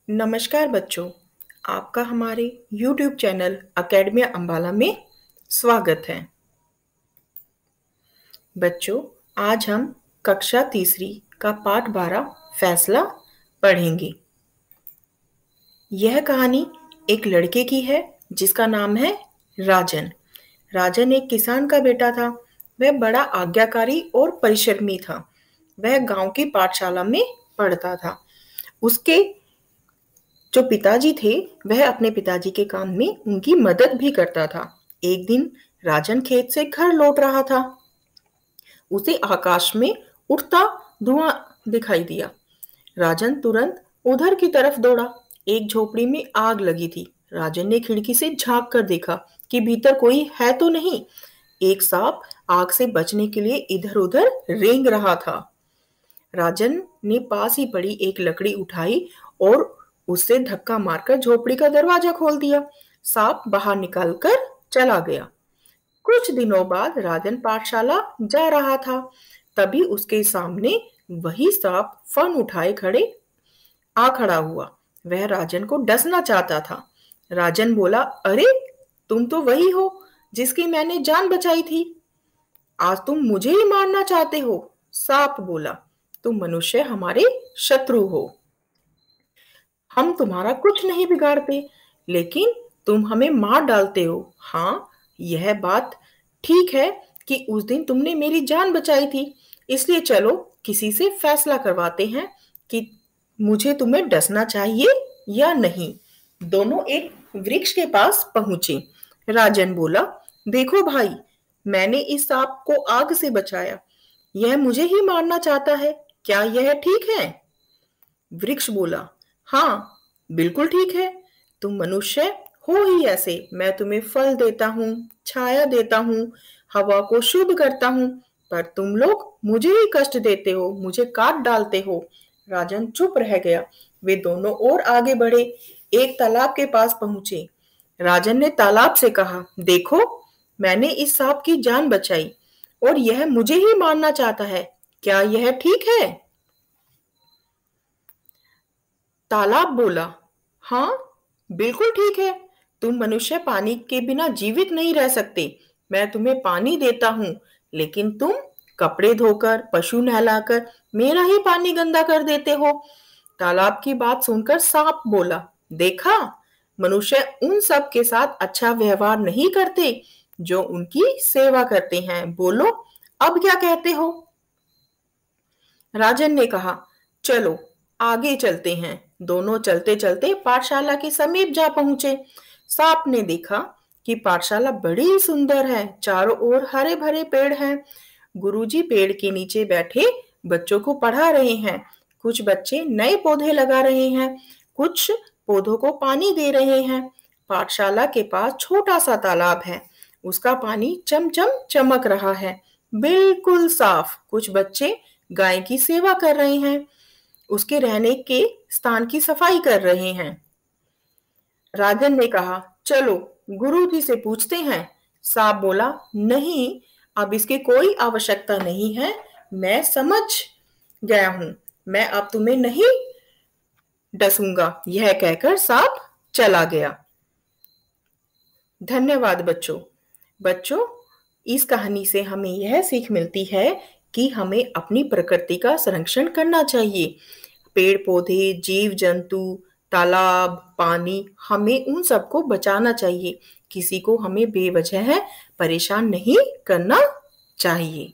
नमस्कार बच्चों, आपका हमारे YouTube चैनल अकेडमिया अम्बाला में स्वागत है। बच्चों, आज हम कक्षा तीसरी का पाठ 12 फैसला पढ़ेंगे। यह कहानी एक लड़के की है जिसका नाम है राजन। राजन एक किसान का बेटा था। वह बड़ा आज्ञाकारी और परिश्रमी था। वह गांव की पाठशाला में पढ़ता था। उसके जो पिताजी थे वह अपने पिताजी के काम में उनकी मदद भी करता था। एक दिन राजन खेत से घर लौट रहा था। उसे आकाश में उड़ता धुआं दिखाई दिया। राजन तुरंत उधर की तरफ दौड़ा। एक झोपड़ी में आग लगी थी। राजन ने खिड़की से झांक कर देखा कि भीतर कोई है तो नहीं। एक सांप आग से बचने के लिए इधर उधर रेंग रहा था। राजन ने पास ही पड़ी एक लकड़ी उठाई और उससे धक्का मारकर झोपड़ी का दरवाजा खोल दिया। सांप बाहर निकलकर चला गया। कुछ दिनों बाद राजन पाठशाला जा रहा था। तभी उसके सामने वही सांप फन उठाए खड़ा हुआ। वह राजन को डसना चाहता था। राजन बोला, अरे तुम तो वही हो जिसकी मैंने जान बचाई थी। आज तुम मुझे ही मारना चाहते हो। सांप बोला, तुम मनुष्य हमारे शत्रु हो। हम तुम्हारा कुछ नहीं बिगाड़ते, लेकिन तुम हमें मार डालते हो। हाँ, यह बात ठीक है कि उस दिन तुमने मेरी जान बचाई थी। इसलिए चलो किसी से फैसला करवाते हैं कि मुझे तुम्हें डसना चाहिए या नहीं। दोनों एक वृक्ष के पास पहुंचे। राजन बोला, देखो भाई, मैंने इस सांप को आग से बचाया। यह मुझे ही मारना चाहता है। क्या यह ठीक है? वृक्ष बोला, हाँ, बिल्कुल ठीक है। तुम मनुष्य हो ही ऐसे। मैं तुम्हें फल देता हूँ, छाया देता हूँ, हवा को शुद्ध करता हूँ, पर तुम लोग मुझे ही कष्ट देते हो, मुझे काट डालते हो। राजन चुप रह गया। वे दोनों और आगे बढ़े। एक तालाब के पास पहुंचे। राजन ने तालाब से कहा, देखो, मैंने इस सांप की जान बचाई और यह मुझे ही मारना चाहता है। क्या यह ठीक है? तालाब बोला, हाँ, बिल्कुल ठीक है। तुम मनुष्य पानी के बिना जीवित नहीं रह सकते। मैं तुम्हें पानी देता हूँ, लेकिन तुम कपड़े धोकर, पशु नहलाकर मेरा ही पानी गंदा कर देते हो। तालाब की बात सुनकर सांप बोला, देखा, मनुष्य उन सब के साथ अच्छा व्यवहार नहीं करते जो उनकी सेवा करते हैं। बोलो, अब क्या कहते हो? राजन ने कहा, चलो आगे चलते हैं। दोनों चलते चलते पाठशाला के समीप जा पहुंचे। सांप ने देखा कि पाठशाला बड़ी सुंदर है। चारों ओर हरे भरे पेड़ हैं। गुरुजी पेड़ के नीचे बैठे बच्चों को पढ़ा रहे हैं। कुछ बच्चे नए पौधे लगा रहे हैं, कुछ पौधों को पानी दे रहे हैं। पाठशाला के पास छोटा सा तालाब है। उसका पानी चमचम चमक रहा है, बिल्कुल साफ। कुछ बच्चे गाय की सेवा कर रहे हैं, उसके रहने के स्थान की सफाई कर रहे हैं। राजन ने कहा, चलो गुरुजी से पूछते हैं। सांप बोला, नहीं, अब इसकी कोई आवश्यकता नहीं है। मैं समझ गया हूं। मैं अब तुम्हें नहीं डसूंगा। यह कहकर सांप चला गया। धन्यवाद बच्चों। बच्चों, इस कहानी से हमें यह सीख मिलती है कि हमें अपनी प्रकृति का संरक्षण करना चाहिए। पेड़ पौधे, जीव जंतु, तालाब, पानी, हमें उन सबको बचाना चाहिए। किसी को हमें बेवजह परेशान नहीं करना चाहिए।